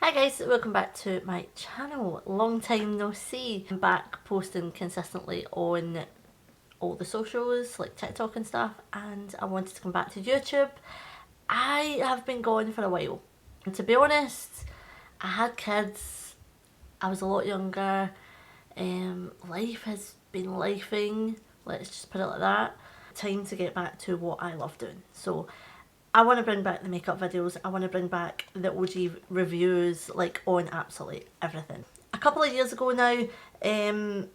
Hi guys, welcome back to my channel. Long time no see. I'm back posting consistently on all the socials like TikTok and stuff, and I wanted to come back to YouTube. I have been gone for a while, and to be honest, I had kids, I was a lot younger, life has been lifing, let's just put it like that. Time to get back to what I love doing. So I want to bring back the makeup videos, I want to bring back the OG reviews, like on absolutely everything. A couple of years ago now,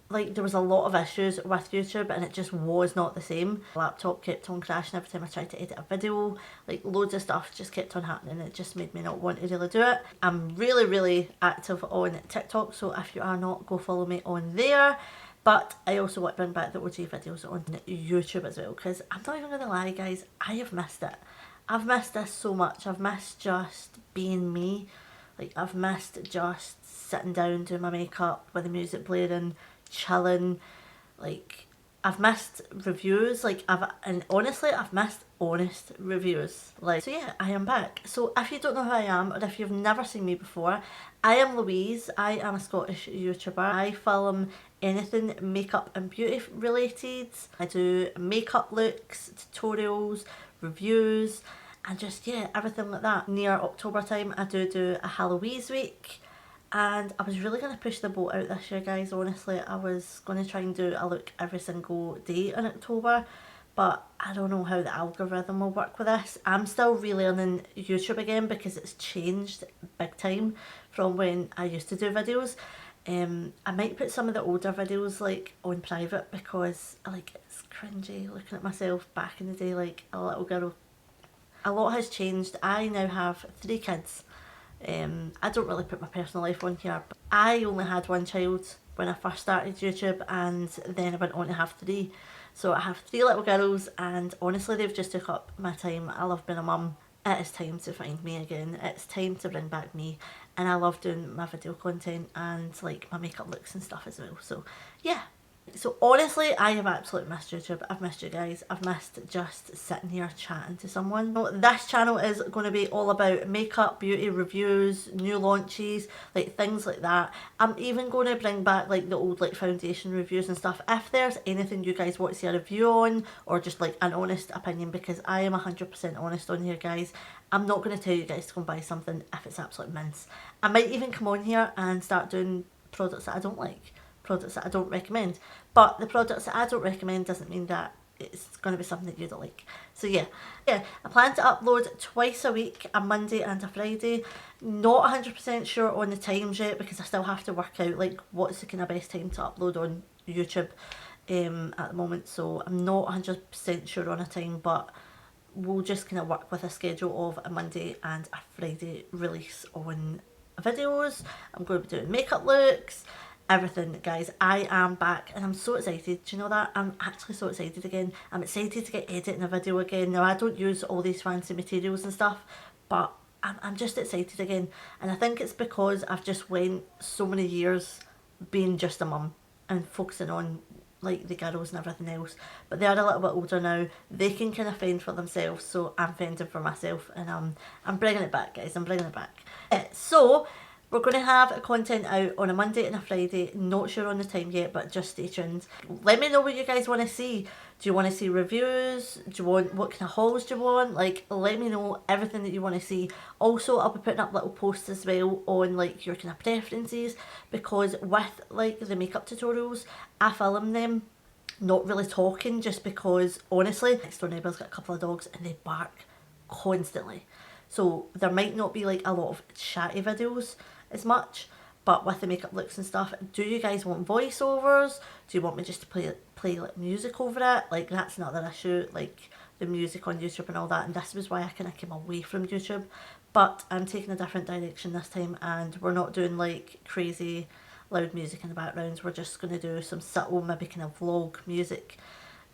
like there was a lot of issues with YouTube and it just was not the same. My laptop kept on crashing every time I tried to edit a video, like loads of stuff just kept on happening. It just made me not want to really do it. I'm really active on TikTok, so if you are not, go follow me on there. But I also want to bring back the OG videos on YouTube as well, because I'm not even going to lie guys, I have missed it. I've missed this so much. I've missed just being me. Like, I've missed just sitting down doing my makeup with the music blaring, chilling. Like, I've missed reviews. And honestly, I've missed honest reviews. Like, so yeah, I am back. So if you don't know who I am, or if you've never seen me before, I am Louise. I am a Scottish YouTuber. I film anything makeup and beauty related. I do makeup looks, tutorials, reviews, and just, yeah, everything like that. Near October time, I do a Halloween week, and I was really going to push the boat out this year guys. Honestly, I was going to try and do a look every single day in October, but I don't know how the algorithm will work with this. I'm still relearning YouTube again because it's changed big time from when I used to do videos. I might put some of the older videos like on private because like it's cringy looking at myself back in the day like a little girl. A lot has changed. I now have 3 kids. I don't really put my personal life on here, but I only had 1 child when I first started YouTube, and then I went on to have 3. So I have 3 little girls, and honestly they've just took up my time. I love being a mum. It is time to find me again. It's time to bring back me, and I love doing my video content and like my makeup looks and stuff as well. So yeah. So honestly, I have absolutely missed YouTube. I've missed you guys. I've missed just sitting here chatting to someone. So this channel is going to be all about makeup, beauty reviews, new launches, like things like that. I'm even going to bring back like the old like foundation reviews and stuff. If there's anything you guys want to see a review on, or just like an honest opinion, because I am 100% honest on here guys. I'm not going to tell you guys to go and buy something if it's absolute mince. I might even come on here and start doing products that I don't like, products that I don't recommend. But the products that I don't recommend doesn't mean that it's going to be something that you don't like. So yeah, I plan to upload twice a week, a Monday and a Friday. Not 100% sure on the times yet because I still have to work out like what's the kind of best time to upload on YouTube at the moment. So I'm not 100% sure on a time, but we'll just kind of work with a schedule of a Monday and a Friday release on videos. I'm going to be doing makeup looks, everything guys. I am back and I'm so excited. Do you know that? I'm actually so excited again. I'm excited to get editing a video again. Now I don't use all these fancy materials and stuff, but I'm just excited again. And I think it's because I've just went so many years being just a mum and focusing on like the girls and everything else, but they are a little bit older now. They can kind of fend for themselves, so I'm fending for myself, and I'm bringing it back guys. I'm bringing it back. So we're going to have a content out on a Monday and a Friday. Not sure on the time yet, but just stay tuned. Let me know what you guys want to see. Do you want to see reviews? Do you want, what kind of hauls do you want? Like, let me know everything that you want to see. Also, I'll be putting up little posts as well on like your kind of preferences, because with like the makeup tutorials, I film them not really talking, just because honestly, next door neighbour's got a couple of dogs and they bark constantly. So there might not be like a lot of chatty videos as much, but with the makeup looks and stuff, do you guys want voiceovers? Do you want me just to play like music over it? Like, that's another issue, like the music on YouTube and all that, and this was why I kind of came away from YouTube. But I'm taking a different direction this time, and we're not doing like crazy loud music in the background. We're just going to do some subtle, maybe kind of vlog music,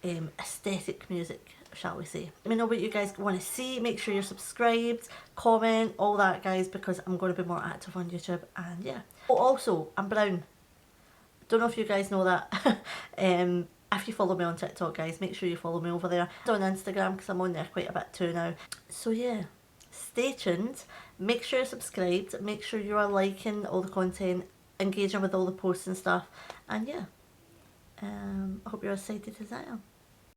aesthetic music, shall we say. Let me know what you guys want to see. Make sure you're subscribed, comment, all that guys, because I'm going to be more active on YouTube. And yeah. Oh, also, I'm brown. Don't know if you guys know that. If you follow me on TikTok guys, make sure you follow me over there. On Instagram, because I'm on there quite a bit too now. So yeah, stay tuned. Make sure you're subscribed, make sure you are liking all the content, engaging with all the posts and stuff, and yeah, I hope you're as excited as I am.